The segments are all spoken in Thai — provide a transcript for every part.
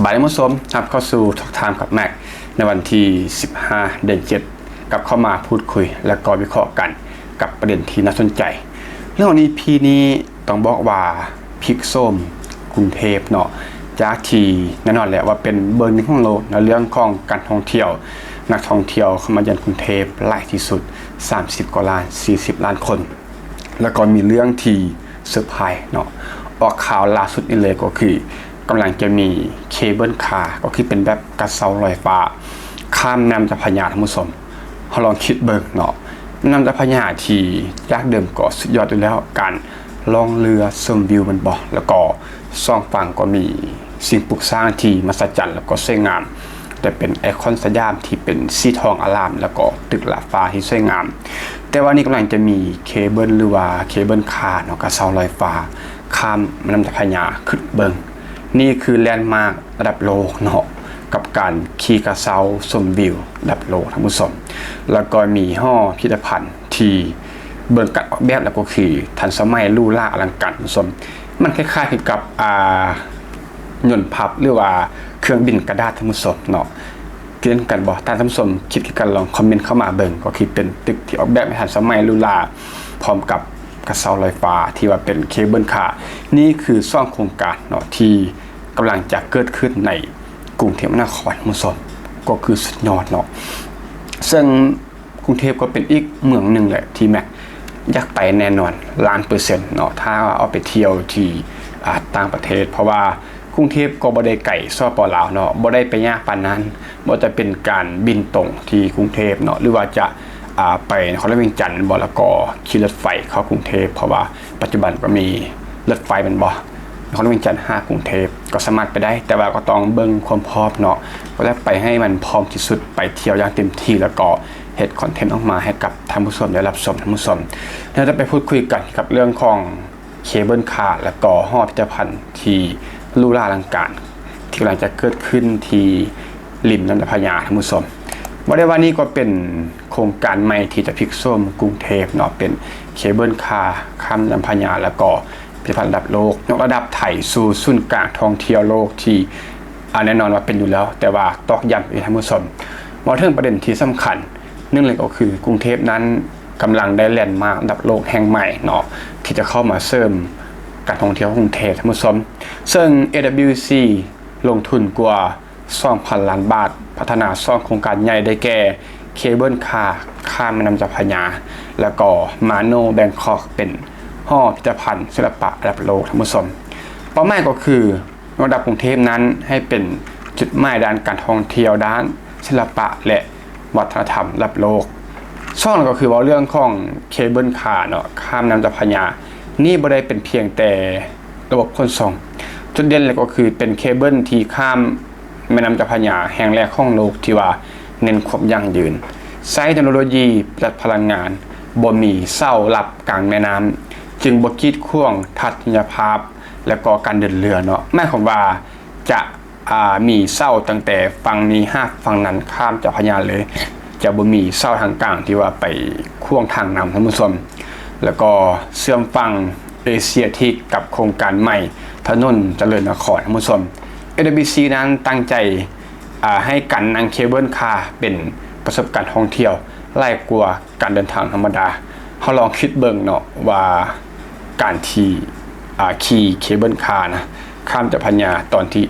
บายดีผู้ชมครับเข้าสู่ทอกไทม์กับแม็กในวันที่15เดือน7กับเข้ามาพูดคุยและก็วิเคราะห์กันกับประเด็นที่น่าสนใจเรื่องนี้พีนี้ต้องบอกว่าพริกส้มกรุงเทพเนาะจากที่แน่นอนแหละว่าเป็นเบอร์หนึ่งของโลกในเรื่องของการท่องเที่ยวนักท่องเที่ยวเข้ามาเยือนกรุงเทพหลายที่สุด30กว่าล้าน40ล้านคนแล้วก็มีเรื่องที่เซอร์ไพรส์เนาะออกข่าวล่าสุดนี่เลยก็คือกำลังจะมีเคเบิลคาร์ก็คือเป็นแบบกระเซาลอยฟ้าข้ามแม่น้ำเจ้าพระยาท่านผู้ชมเราลองคิดเบิ่งเนาะแม่น้ำเจ้าพระยาที่ยากเดิมก็สุดยอดอยู่แล้วการล่องเรือชมวิวมันบ่แล้วก็สองฝั่งก็มีสิ่งปลูกสร้างที่มหัศจรรย์แล้วก็สวยงามแต่เป็นไอคอนสยามที่เป็นสีทองอลามแล้วก็ตึกลาฟ้าที่สวยงามแต่ว่านี่กำลังจะมีเคเบิลหรือว่าเคเบิลคาร์เนาะกระเซาลอยฟ้าข้ามแม่น้ำเจ้าพระยาขึ้นเบิ่งนี่คือแลนด์มาร์กระดับโลกเนาะกับการขี่กระเซาชมวิวระดับโลกท่านผู้ชมแล้วก็มีห้อพิพิธภัณฑ์ที่เบิ่งการออกแบบแล้วก็คือทันสมัยลู่ล่าอลังการท่านผู้ชมมันคล้ายๆกับยนต์พับหรือว่าเครื่องบินกระดาษท่านผู้ชมเนาะเกี่ยวกันบ่ท่านผู้ชมคิดกันลองคอมเมนต์เข้ามาเบิ่งก็คือเป็นตึกที่ออกแบบทันสมัยลู่ล่าพร้อมกับกระเซาลอยฟ้าที่ว่าเป็นเคเบิลคาร์นี่คือซ่องโครงการเนาะที่กำลังจะเกิดขึ้นในกรุงเทพมหานครมุสลิมก็คือสุดยอดเนาะซึ่งกรุงเทพก็เป็นอีกเมืองหนึ่งแหละที่แม็กอยากไปแน่นอน1,000,000%เนาะถ้าเอาไปเที่ยวที่ต่างประเทศเพราะว่ากรุงเทพก็บ่ได้ไกลซอปลาวเนาะบ่ได้ไปยากปานนั้นบ่จะเป็นการบินตรงที่กรุงเทพเนาะหรือว่าจะไปนครเวียงจันทร์บ่แล้วก็ขี่รถไฟเข้ากรุงเทพเพราะว่าปัจจุบันก็มีรถไฟเป็นบ่นครเวียงจันทร์5กรุงเทพก็สามารถไปได้แต่ว่าก็ต้องเบิ่งความพร้อมเนาะก็ได้ไปให้มันพร้อมที่สุดไปเที่ยวอย่างเต็มที่แล้วก็เฮ็ดคอนเทนต์ออกมาให้กับท่านผู้ชมได้รับชมท่านผู้ชมเราจะไปพูดคุยกันกับเรื่องของเคเบิลคาร์และก็ห้อพิพิธภัณฑ์ที่ลู่ล่าอลังการที่กำลังจะเกิดขึ้นที่ริมน้ำเจ้าพระยาท่านผู้ชมว่านี้ก็เป็นโครงการใหม่ที่จะพลิกโฉมกรุงเทพเนาะเป็นเคเบิลคาร์ข้ามน้ำพระยาแล้วก็พิพิธภัณฑ์ระดับโลกยกระดับไทยสู่ศูนย์กลางท่องเที่ยวโลกที่แน่นอนว่าเป็นอยู่แล้วแต่ว่าตอกย้ำอีกท่านผู้ชมมาถึงประเด็นที่สำคัญนึ่งเลยก็คือกรุงเทพนั้นกำลังได้แลนด์มาร์กระดับโลกแห่งใหม่เนาะที่จะเข้ามาเสริมการท่องเที่ยวกรุงเทพท่านผู้ชมซึ่ง AWC ลงทุนกว่า 2,000 ล้านบาทพัฒนาซ่องโครงการใหญ่ได้แก่เคเบิลคาร์ข้ามแม่น้ำเจ้าพระยาแล้วก็มาโนแบงคอกเป็นห้อพิพิธภัณฑ์ศิลปะระดับโลกท่านผู้ชมเป้าหมายก็คือระดับกรุงเทพนั้นให้เป็นจุดหมายด้านการท่องเที่ยวด้านศิลปะและวัฒนธรรมระดับโลกช่องก็คือว่าเรื่องของเคเบิลคาร์เนาะข้ามแม่น้ำเจ้าพระยานี่บ่ได้เป็นเพียงแต่ระบบขนส่งจุดเด่นเลยก็คือเป็นเคเบิลที่ข้ามแม่น้ำเจ้าพระยาแห่งแรกของโลกที่ว่าเน้นความยั่งยืนใช้เทคโนโลยีประหยัดพลังงานบ่มีเสาหลับกลางแม่น้ำจึงบ่กีดขวางทัศนียภาพและก็การเดินเรือเนาะหมายความว่าจะมีเสาตั้งแต่ฝั่งนี้ฝั่งนั้นข้ามเจ้าพระยาเลยจะบ่มีเสาทางกลางที่ว่าไปข่วงทางน้ำท่านผู้ชมแล้วก็เชื่อมฝั่งเอเชียทิกกับโครงการใหม่ถนนเจริญนครท่านผู้ชม AWC นั้นตั้งใจให้การนั่งเคเบิลคาร์เป็นประสบการณ์ท่องเที่ยวไล่กว่าการเดินทางธรรมดาเขาลองคิดเบิ่งเนาะว่าการที่ขี่เคเบิลคาร์นะข้ามจากพระยาตอนที่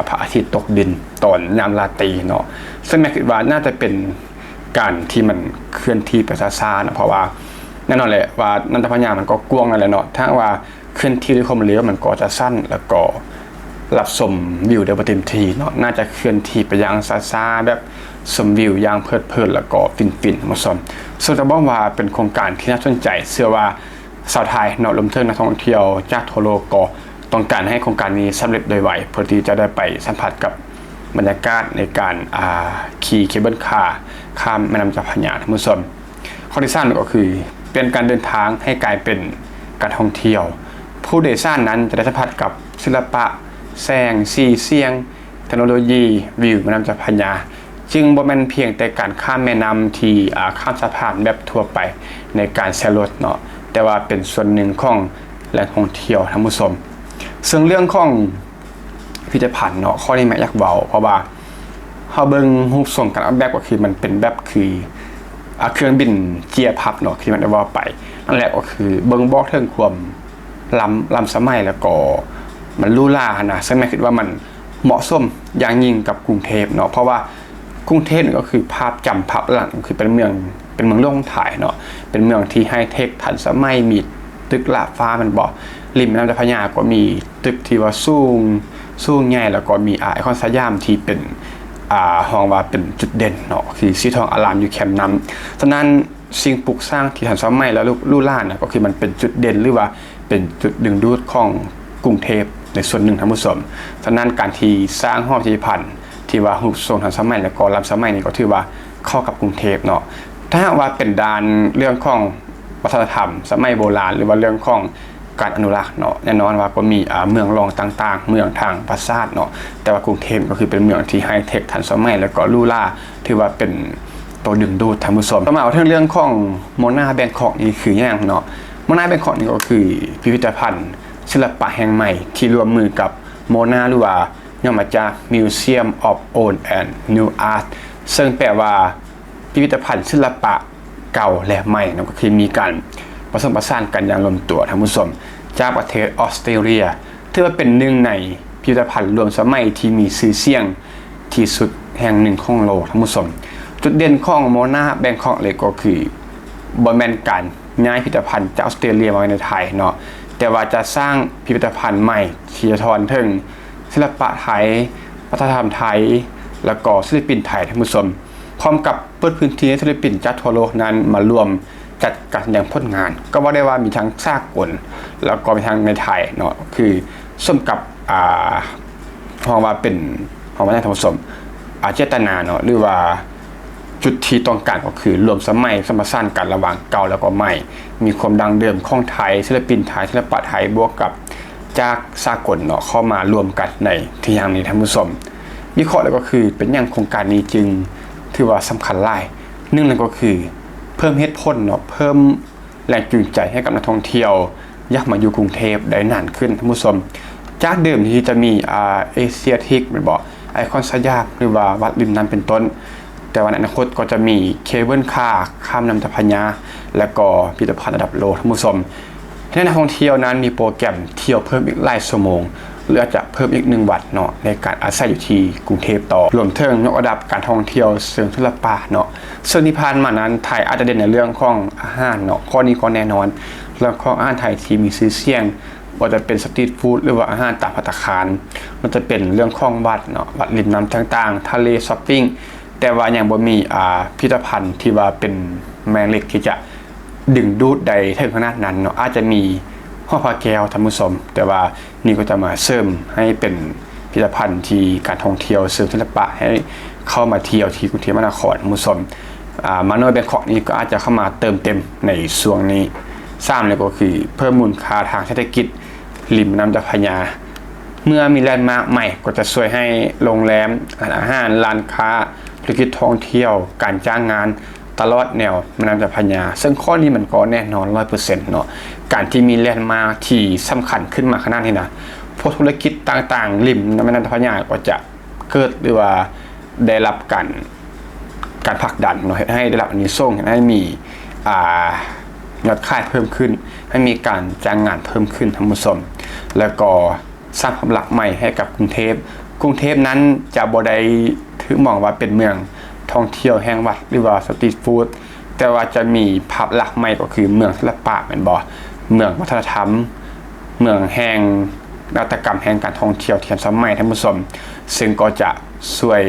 พระอาทิตย์ตกดินตอนยามราตรีเนาะซึ่งแม่คิดว่าน่าจะเป็นการที่มันเคลื่อนที่ไปช้าๆนะเพราะว่าแน่นอนแหละว่าน้ำเจ้าพระยามันก็กว้างนั่นแหละเนาะถ้าว่าเคลื่อนที่ด้วยความเร็วมันก็จะสั้นแล้วก็รับชมวิวได้บ่เต็มที่เนาะน่าจะเคลื่อนที่ไปอย่างช้าๆแบบชมวิวอย่างเพลิดๆแล้วก็ฟินๆมาชมส่วนจะบอกว่าเป็นโครงการที่น่าสนใจเชื่อว่าชาวไทยเนาะรวมถึงนักท่องเที่ยวจากทั่วโลกก็ต้องการให้โครงการนี้สำเร็จโดยไวเพื่อที่จะได้ไปสัมผัสกับบรรยากาศในการขี่เคเบิลคาร์ข้ามแม่น้ำเจ้าพระยาท่านผู้ชมข้อที่3ก็คือเป็นการเดินทางให้กลายเป็นการท่องเที่ยวผู้โดยสารนั้นจะได้สัมผัสกับศิลปะแสงสีเสียงเทคโนโลยีวิวแม่น้ำเจ้าพระยาจึงบ่แม่นเพียงแต่การข้ามแม่น้ำที่ข้ามสะพานแบบทั่วไปในการแซรถเนาะแต่ว่าเป็นส่วนหนึ่งของแหล่งท่องเที่ยวท่านผู้ชมซึ่งเรื่องของ พิพิธภัณฑ์เนาะข้อนี้แม่อยากเว้าเพราะว่าเฮาเบิ่งรูปทรงการออกแบบก็คือมันเป็นแบบคือเครื่องบินเจียพับเนาะที่มันได้ว่าไปนั่นแหละก็คือเบิ่งบอกถึงความล้ำสมัยแล้วก็มันลู่ล่านะซึ่งแม่คิดว่ามันเหมาะสมอย่างยิ่งกับกรุงเทพเนาะเพราะว่ากรุงเทพก็คือภาพจำภาพหลังคือเป็นเมืองโล่งถ่ายเนาะเป็นเมืองที่ไฮเทคทันสมัยมีตึกลาดฟ้ามันบ่ริมแม่น้ำเจ้าพระยาก็มีตึกที่ว่าสูงใหญ่แล้วก็มีไอคอนสยามที่เป็นห้องว่าเป็นจุดเด่นเนาะคือสีทองอารามอยู่แคมป์น้ำฉะนั้นสิ่งปลูกสร้างที่ทันสมัยแล้วลู่ล่านะก็คือมันเป็นจุดเด่นหรือว่าเป็นจุดดึงดูดของกรุงเทพในส่วนหนึ่งท่านผู้ชมฉะนั้นการที่สร้างหอพิพิธภัณฑ์ที่ว่ารูปทรงทันสมัยและก็ล้ำสมัยนี่ก็ถือว่าเข้ากับกรุงเทพเนาะถ้าว่าเป็นด้านเรื่องของวัฒนธรรมสมัยโบราณหรือว่าเรื่องของการอนุรักษ์เนาะแน่นอนว่าก็มีเมืองรองต่างๆเมืองทางปราสาทเนาะแต่ว่ากรุงเทพก็คือเป็นเมืองที่ไฮเทคทันสมัยแล้วก็ลู่ล่าถือว่าเป็นตัวดึงดูดท่านผู้ชมต่อมาเรื่องของโมนาแบงคอกนี่คืออย่างเนาะโมนาแบงคอกนี่ก็คือพิพิธภัณฑ์ศิลปะแห่งใหม่ที่ร่วมมือกับโมนาหรือว่าย่อมาจาก Museum of Old and New Art ซึ่งแปลว่าพิพิธภัณฑ์ศิลปะเก่าและใหม่นะก็คือมีการผสมผสานกันอย่างลงตัวท่านผู้ชมจากประเทศออสเตรเลียถือว่าเป็นหนึ่งในพิพิธภัณฑ์รวมสมัยที่มีชื่อเสียงที่สุดแห่งหนึ่งของโลกท่านผู้ชมจุดเด่นของโมนาแบงคอกเลยก็คือบ่แม่นการย้ายพิพิธภัณฑ์จากออสเตรเลียมาไว้ในไทยเนาะแต่ว่าจะสร้างพิพิธภัณฑ์ใหม่ที่จะทอนถึงศิลปะไทยวัฒนธรรมไทยแล้วก็ศิลปินไทยท่านผู้ชมพร้อมกับเปิดพื้นที่ให้ศิลปินจากทั่วโลกนั้นมารวมจัดการแสดงผลงานก็ว่าได้ว่ามีทั้งสากลแล้วก็มีทั้งในไทยเนาะคือสมกับห้องว่าเป็นห้องวัฒนธรรมผสมเจตนาเนาะหรือว่าจุดที่ต้องการก็คือรวมสมัยสมผสานกันระหว่างเก่าแล้วก็ใหม่มีความดังเดิมของไทยศิลปินไทยศิลปะไทยบวกกับจากสากลเนาะเข้ามารวมกันในที่อย่างนี้ท่านผู้ชมวิเคราะห์แล้วก็คือเป็นอย่างโครงการนี้จึงถือว่าสำคัญหลายหนึ่งนั่นก็คือเพิ่มเหตุผลเนาะเพิ่มแรงจูงใจให้กับนักท่องเที่ยวอยากมาอยู่กรุงเทพได้นานขึ้นท่านผู้ชมจากเดิมที่จะมีเอเชียทิกมันบอกไอคอนสยามหรือว่าวัดริมน้ำเป็นต้นแต่วันอนาคตก็จะมีเคเบิลคาร์ข้ามน้ำเจ้าพระยาและก็พิพิธภัณฑ์ระดับโลกท่านผู้ชมให้นักท่องเที่ยวนั้นมีโปรแกรมเที่ยวเพิ่มอีกหลายชั่วโมงหรืออาจจะเพิ่มอีก1 วันเนาะในการอาศัยอยู่ที่กรุงเทพต่อรวมถึงยกระดับการท่องเที่ยวเชิงศิลปะเนาะซึ่งที่ผ่านมานั้นไทยอาจจะเด่นในเรื่องของอาหารเนาะข้อนี้ก็แน่นอนเรื่องของอาหารไทยที่มีชื่อเสียงว่าจะเป็นสตรีทฟู้ดหรือว่าอาหารตามภัตตาคารมันจะเป็นเรื่องของวัดเนาะวัดริมน้ำต่างๆทะเลช้อปปิ้งแต่ว่ายังบ่มีพิพิธภัณฑ์ที่ว่าเป็นแมงเหล็กที่จะดึงดูดใดถึงขนาดนั้นเนาะอาจจะมีห้องพระแก้วท่านผู้ชมแต่ว่านี่ก็จะมาเสริมให้เป็นพิพิธภัณฑ์ที่การท่องเที่ยวเสริมศิลปะให้เข้ามาเที่ยวที่กรุงเทพมหานครท่านผู้ชมมาโนแบงคอกนี้ก็อาจจะเข้ามาเติมเต็มในช่วงนี้3เลยก็คือเพิ่มมูลค่าทางเศรษฐกิจริมน้ำเจ้าพระยาเมื่อมีแลนด์มาร์คใหม่ก็จะช่วยให้โรงแรมอาหารร้านค้าธุรกิจท่องเที่ยวการจ้างงานตลอดแนวแม่น้ำเจ้าพระยาซึ่งข้อนี้มันก็แน่นอน 100% เนาะการที่มีแลนด์มาร์คที่สำคัญขึ้นมาขนาดนี้นะพวกธุรกิจต่างๆริมแม่น้ำเจ้าพระยาก็จะเกิดหรือว่าได้รับการผลักดันเนาะให้ได้รับอานิสงส์ให้มียอดขายเพิ่มขึ้นให้มีการจ้างงานเพิ่มขึ้นท่านผู้ชมแล้วก็สร้างความหลักใหม่ให้กับกรุงเทพนั้นจะบ่ได้ถือมองว่าเป็นเมืองท่องเที่ยวแห่งวัดหรือว่าสตรีทฟู้ดแต่ว่าจะมีภาพลักษณ์ใหม่ก็คือเมืองศิลปะแม่นบ่เมืองวัฒนธรรมเมืองแห่งนวัตกรรมแห่งการท่องเที่ยวที่ทันสมัยท่านผู้ชมซึ่งก็จะช่วย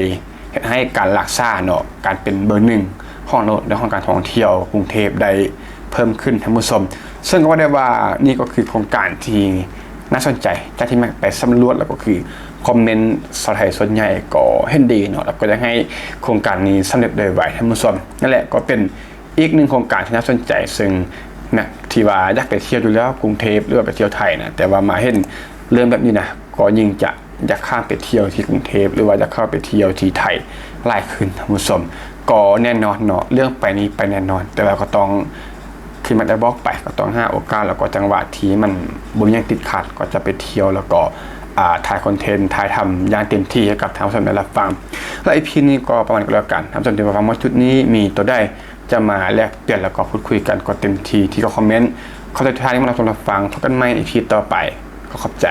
ให้การรักษาเนาะการเป็นเบอร์1ของโลกในของการท่องเที่ยวกรุงเทพได้เพิ่มขึ้นท่านผู้ชมซึ่งก็ได้ว่านี่ก็คือโครงการที่น่าสนใจจากที่ไปสำรวจแล้วก็คือคอมเมนต์สไทยส่วนใหญ่ก็เห็นดีเนาะแล้วก็จะให้โครงการนี้สำเร็จโดยไวท่านผู้ชมนั่นแหละก็เป็นอีก1โครงการที่น่าสนใจซึ่งนะที่ว่าอยากไปเที่ยวดูแล้วกรุงเทพหรือว่าไปเที่ยวไทยนะแต่ว่ามาเห็นเรื่องแบบนี้นะก็ยิ่งจะอยากข้ามไปเที่ยวที่กรุงเทพหรือว่าจะเข้าไปเที่ยวที่ไทยหลายขึ้นท่านผู้ชมก็แน่นอนเนาะเรื่องไปนี้ไปแน่นอนแต่ว่าก็ต้องคือมันได้บอกไปก็ต้องหาโอกาสแล้วก็จังหวะที่มันบ่มีหยังติดขัดก็จะไปเที่ยวแล้วก็ ถ่ายคอนเทนต์ถ่ายทำอย่างเต็มที่ให้กับทางผู้ชมได้รับฟังและEPนี้ก็ประมาณก็แล้วกันท่านผู้ชมที่ฟังว่าชุดนี้มีตัวได้จะมาแลกเปลี่ยนแล้วก็พูดคุยกันก็เต็มที่ที่ก็คอมเมนต์ขอสุดท้ายที่มารับฟังพบกันใหม่EPต่อไปก็ขอบใจ